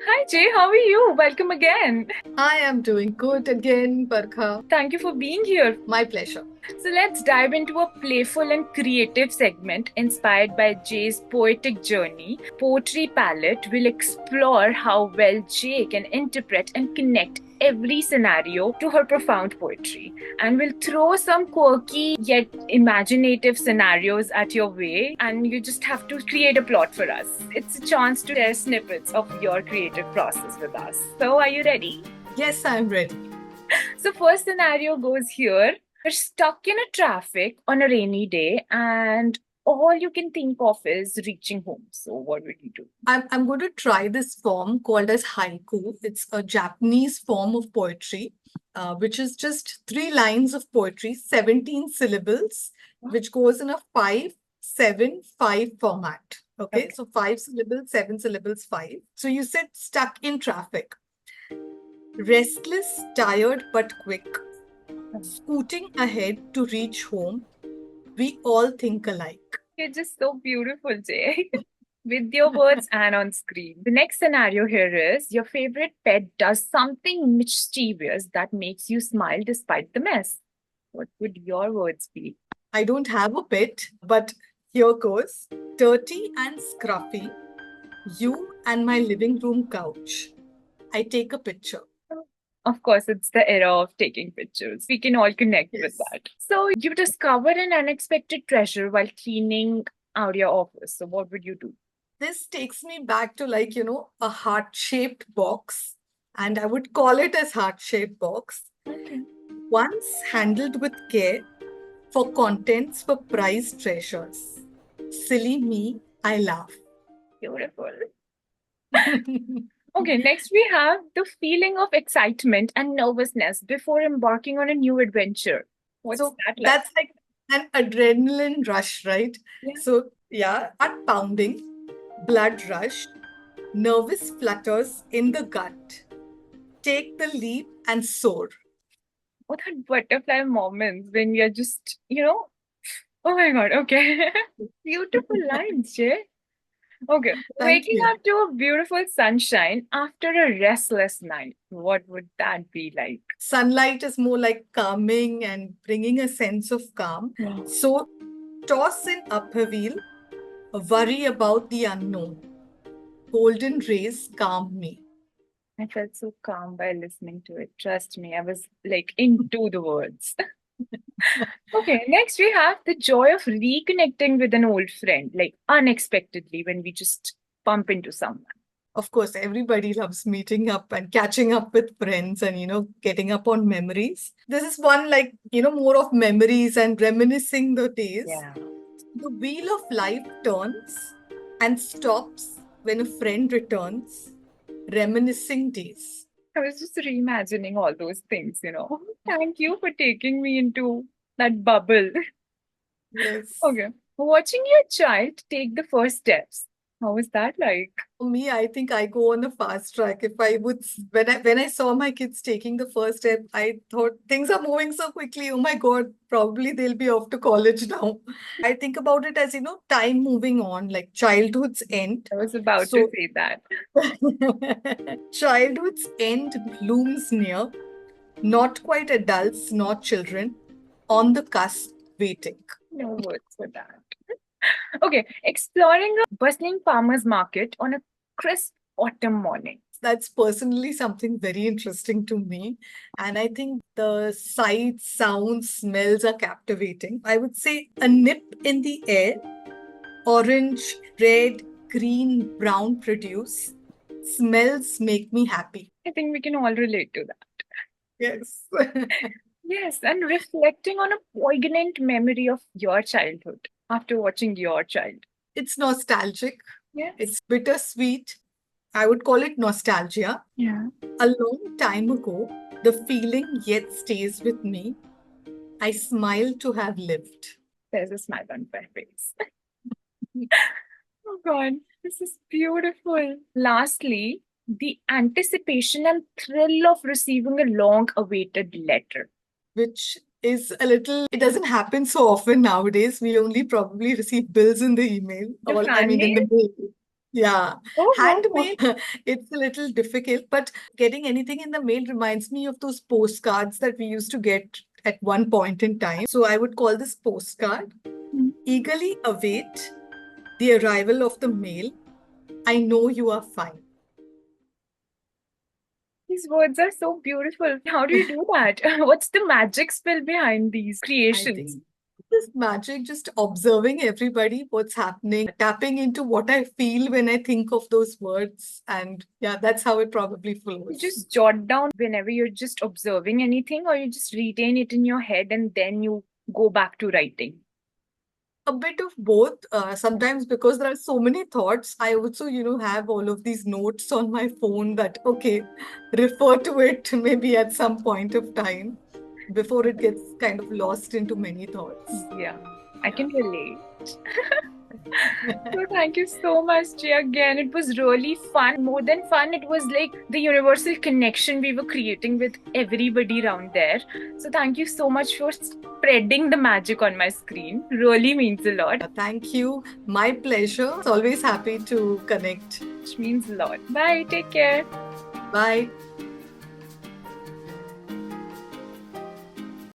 Hi Jay, how are you? Welcome again. I am doing good again, Barkha. Thank you for being here. My pleasure. So let's dive into a playful and creative segment inspired by Jay's poetic journey. Poetry Palette will explore how well Jay can interpret and connect every scenario to her profound poetry. And we'll throw some quirky yet imaginative scenarios at your way, and you just have to create a plot for us. It's a chance to share snippets of your creative process with us. So, are you ready? Yes, I'm ready. So, first scenario goes here. You're stuck in a traffic on a rainy day, and all you can think of is reaching home. So, what would you do? I'm going to try this form called as haiku. It's a Japanese form of poetry, which is just 3 lines of poetry, 17 syllables, which goes in a 5-7-5 format. Okay, Okay. so 5 syllables, 7 syllables, five. So you said stuck in traffic. Restless, tired, but quick, scooting ahead to reach home. We all think alike. You're just so beautiful, Jay. With your words and on screen. The next scenario here is your favorite pet does something mischievous that makes you smile despite the mess. What would your words be? I don't have a pet, but here goes. Dirty and scruffy, you and my living room couch. I take a picture. Of course, it's the era of taking pictures. We can all connect with Yes. that. So, you discover an unexpected treasure while cleaning out your office. So, what would you do? This takes me back to a heart-shaped box, and I would call it as heart-shaped box. Okay. Once handled with care for contents for prized treasures. Silly me, I laugh. Beautiful. Okay, next we have the feeling of excitement and nervousness before embarking on a new adventure. What's So that like? that's like an adrenaline rush, right? Yeah. So, yeah, heart pounding, blood rush, nervous flutters in the gut. Take the leap and soar. What that butterfly moments when we are just, oh my God, okay. Beautiful lines, Jay. Okay. Thank Waking you. up to a beautiful sunshine after a restless night. What would that be like? Sunlight is more like calming and bringing a sense of calm. Wow. So, toss in upheaval, worry about the unknown. Golden rays calm me. I felt so calm by listening to it. Trust me, I was like into the words. Okay, next we have the joy of reconnecting with an old friend, like unexpectedly when we just bump into someone. Of course, everybody loves meeting up and catching up with friends and, getting up on memories. This is one more of memories and reminiscing the days. Yeah. The wheel of life turns and stops when a friend returns, reminiscing days. I was just reimagining all those things. Thank you for taking me into that bubble. Yes. Okay. Watching your child take the first steps. How was that like? For me, I think I go on a fast track. If I would, when I saw my kids taking the first step, I thought things are moving so quickly. Oh my God, probably they'll be off to college now. I think about it as, time moving on, like childhood's end. I was about to So, say that. childhood's end looms near, not quite adults, not children, on the cusp, waiting. No words for that. Okay. Exploring a bustling farmer's market on a crisp autumn morning. That's personally something very interesting to me. And I think the sights, sounds, smells are captivating. I would say a nip in the air, orange, red, green, brown produce. Smells make me happy. I think we can all relate to that. Yes. Yes, and reflecting on a poignant memory of your childhood after watching your child. It's nostalgic. Yes. It's bittersweet. I would call it nostalgia. Yeah. A long time ago, the feeling yet stays with me. I smile to have lived. There's a smile on my face. Oh God, this is beautiful. Lastly, the anticipation and thrill of receiving a long awaited letter. Which is a little, it doesn't happen so often nowadays. We only probably receive bills in the email, The or I fan mean, in mail? the mail. Yeah, Oh, wow. handmade, it's a little difficult, but getting anything in the mail reminds me of those postcards that we used to get at one point in time. So I would call this postcard. Eagerly await the arrival of the mail. I know you are fine. These words are so beautiful. How do you do that? What's the magic spell behind these I creations? think this magic, just observing everybody, what's happening, tapping into what I feel when I think of those words. And yeah, that's how it probably You flows. just jot down whenever you're just observing anything, or you just retain it in your head and then you go back to writing. A bit of both. Sometimes because there are so many thoughts, I also, have all of these notes on my phone that, okay, refer to it maybe at some point of time before it gets kind of lost into many thoughts. Yeah, I Yeah. can relate. So thank you so much, Jay. Again, it was really fun. More than fun, it was like the universal connection we were creating with everybody around there. So thank you so much for spreading the magic on my screen. Really means a lot. Thank you. My pleasure. It's always happy to connect. Which means a lot. Bye. Take care. Bye.